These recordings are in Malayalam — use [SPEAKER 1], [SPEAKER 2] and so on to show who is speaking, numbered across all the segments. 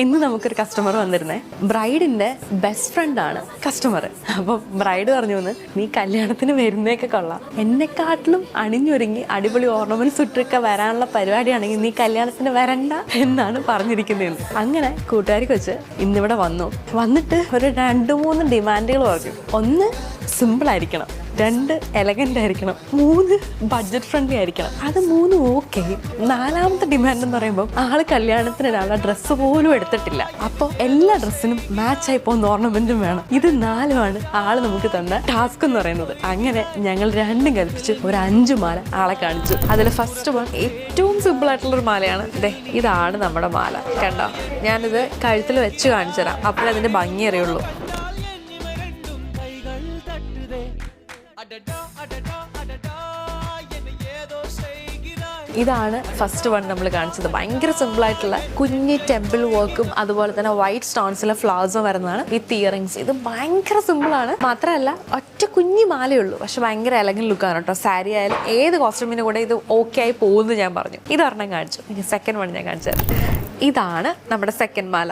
[SPEAKER 1] ഇന്ന് നമുക്കൊരു കസ്റ്റമർ വന്നിരുന്നേ. ബ്രൈഡിന്റെ ബെസ്റ്റ് ഫ്രണ്ടാണ് കസ്റ്റമർ. അപ്പം ബ്രൈഡ് പറഞ്ഞു വന്ന്, നീ കല്യാണത്തിന് വരുന്നേക്കെ കൊള്ളാം, എന്നെക്കാട്ടിലും അണിഞ്ഞൊരുങ്ങി അടിപൊളി ഓർണമെന്റ്സ് ഇട്ടൊക്കെ വരാനുള്ള പരിപാടിയാണെങ്കിൽ നീ കല്യാണത്തിന് വരണ്ട എന്നാണ് പറഞ്ഞിരിക്കുന്നത്. അങ്ങനെ കൂട്ടുകാരിക്ക് വെച്ച് ഇന്നിവിടെ വന്നിട്ട് ഒരു 2-3 ഡിമാൻഡുകൾ പറഞ്ഞു. ഒന്ന്, സിമ്പിൾ ആയിരിക്കണം. 2, എലഗൻ്റ് ആയിരിക്കണം. 3, ബഡ്ജറ്റ് ഫ്രണ്ട്ലി ആയിരിക്കണം. അത് 3 ഓക്കെ. 4ാമത്തെ ഡിമാൻഡ് എന്ന് പറയുമ്പോൾ ആള് കല്യാണത്തിനുള്ള ഡ്രസ്സ് പോലും എടുത്തിട്ടില്ല. അപ്പോൾ എല്ലാ ഡ്രസ്സിനും മാച്ചായി പോകുന്ന ഓർണമെന്റും വേണം. ഇത് 4ഉമാണ് ആള് നമുക്ക് തന്ന ടാസ്ക് എന്ന് പറയുന്നത്. അങ്ങനെ ഞങ്ങൾ 2ഉം കൽപ്പിച്ച് ഒരു 5 മാല ആളെ കാണിച്ചു. അതിൽ ഫസ്റ്റ് വൺ ഏറ്റവും സിമ്പിൾ ആയിട്ടുള്ളൊരു മാലയാണ്. ഇതാണ് നമ്മുടെ മാല. കണ്ടോ, ഞാനിത് കഴുത്തിൽ വെച്ച് കാണിച്ചു തരാം, അപ്പോഴേ അതിന്റെ ഭംഗി അറിയുള്ളൂ. ഇതാണ് ഫസ്റ്റ് വൺ നമ്മൾ കാണിച്ചത്. ഭയങ്കര സിമ്പിൾ ആയിട്ടുള്ള കുഞ്ഞ് ടെമ്പിൾ വർക്കും അതുപോലെ തന്നെ വൈറ്റ് സ്റ്റോൺസിലെ ഫ്ലവേഴ്സും വരുന്നതാണ് വിത്ത് ഇയറിങ്സ്. ഇത് ഭയങ്കര സിമ്പിളാണ്. മാത്രമല്ല ഒറ്റ കുഞ്ഞി മാലയുള്ളൂ, പക്ഷെ ഭയങ്കര എലഗന്റ് ലുക്കാണ് കേട്ടോ. സാരി ആയാലും ഏത് കോസ്റ്റ്യൂമിൻ്റെ കൂടെ ഇത് ഓക്കെ ആയി പോകുമെന്ന് ഞാൻ പറഞ്ഞു. ഇതൊരെണ്ണം കാണിച്ചു. ഇനി സെക്കൻഡ് വൺ ഞാൻ കാണിച്ചത്. ഇതാണ് നമ്മുടെ സെക്കൻഡ് മാല.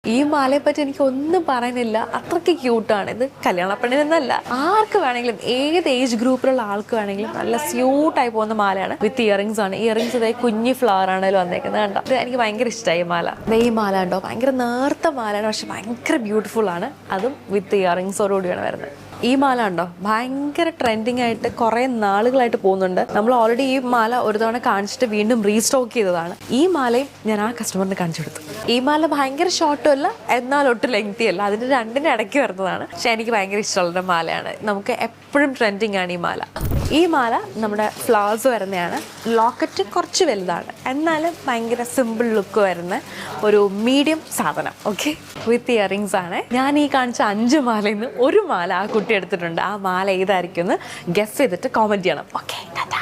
[SPEAKER 1] ഈ മാലയെ പറ്റി എനിക്ക് ഒന്നും പറയാനില്ല, അത്രയ്ക്ക് ക്യൂട്ടാണ്. ഇത് കല്യാണപ്പെണ്ണിനെന്നല്ല, ആർക്ക് വേണമെങ്കിലും, ഏത് ഏജ് ഗ്രൂപ്പിലുള്ള ആൾക്ക് വേണമെങ്കിലും നല്ല സ്യൂട്ടായി പോകുന്ന മാലയാണ്. വിത്ത് ഇയറിങ്സ് ആണ്. ഇയറിങ്സ് ഇതേ കുഞ്ഞി ഫ്ലവർ ആണെങ്കിലും വന്നേക്കുന്നത് കണ്ടോ. ഇത് എനിക്ക് ഭയങ്കര ഇഷ്ടമായി മാല. ഈ മാല ഉണ്ടോ, ഭയങ്കര നേർത്ത മാലയാണ്, പക്ഷെ ഭയങ്കര ബ്യൂട്ടിഫുൾ ആണ്. അതും വിത്ത് ഇയറിങ്സോടുകൂടിയാണ് വരുന്നത്. ഈ മാല ഉണ്ടോ, ഭയങ്കര ട്രെൻഡിങ് ആയിട്ട് കുറേ നാളുകളായിട്ട് പോകുന്നുണ്ട്. നമ്മൾ ഓൾറെഡി ഈ മാല ഒരു തവണ കാണിച്ചിട്ട് വീണ്ടും റീസ്റ്റോക്ക് ചെയ്തതാണ്. ഈ മാലയും ഞാൻ ആ കസ്റ്റമറിന് കാണിച്ചു കൊടുത്തു. ഈ മാല ഭയങ്കര ഷോർട്ടും അല്ല, എന്നാൽ ഒട്ടും ലെങ്തി അല്ല, അതിൻ്റെ 2നും ഇടയ്ക്ക് വരുന്നതാണ്. പക്ഷെ എനിക്ക് ഭയങ്കര ഇഷ്ടമുള്ള മാലയാണ്. നമുക്ക് എപ്പോഴും ട്രെൻഡിങ് ആണ് ഈ മാല. ഈ മാല നമ്മുടെ ഫ്ലവേഴ്സ് വരുന്നതാണ്. ലോക്കറ്റ് കുറച്ച് വലുതാണ്, എന്നാലും ഭയങ്കര സിമ്പിൾ ലുക്ക് വരുന്ന ഒരു മീഡിയം സാധനം. ഓക്കെ, വിത്ത് ഇയറിങ്സ് ആണ്. ഞാൻ ഈ കാണിച്ച 5 മാലയിൽ നിന്ന് ഒരു മാല ആ കുട്ടി എടുത്തിട്ടുണ്ട്. ആ മാല ഏതായിരിക്കും എന്ന് ഗസ് ചെയ്തിട്ട് കോമെന്റ് ചെയ്യണം. ഓക്കെ, ടാറ്റാ.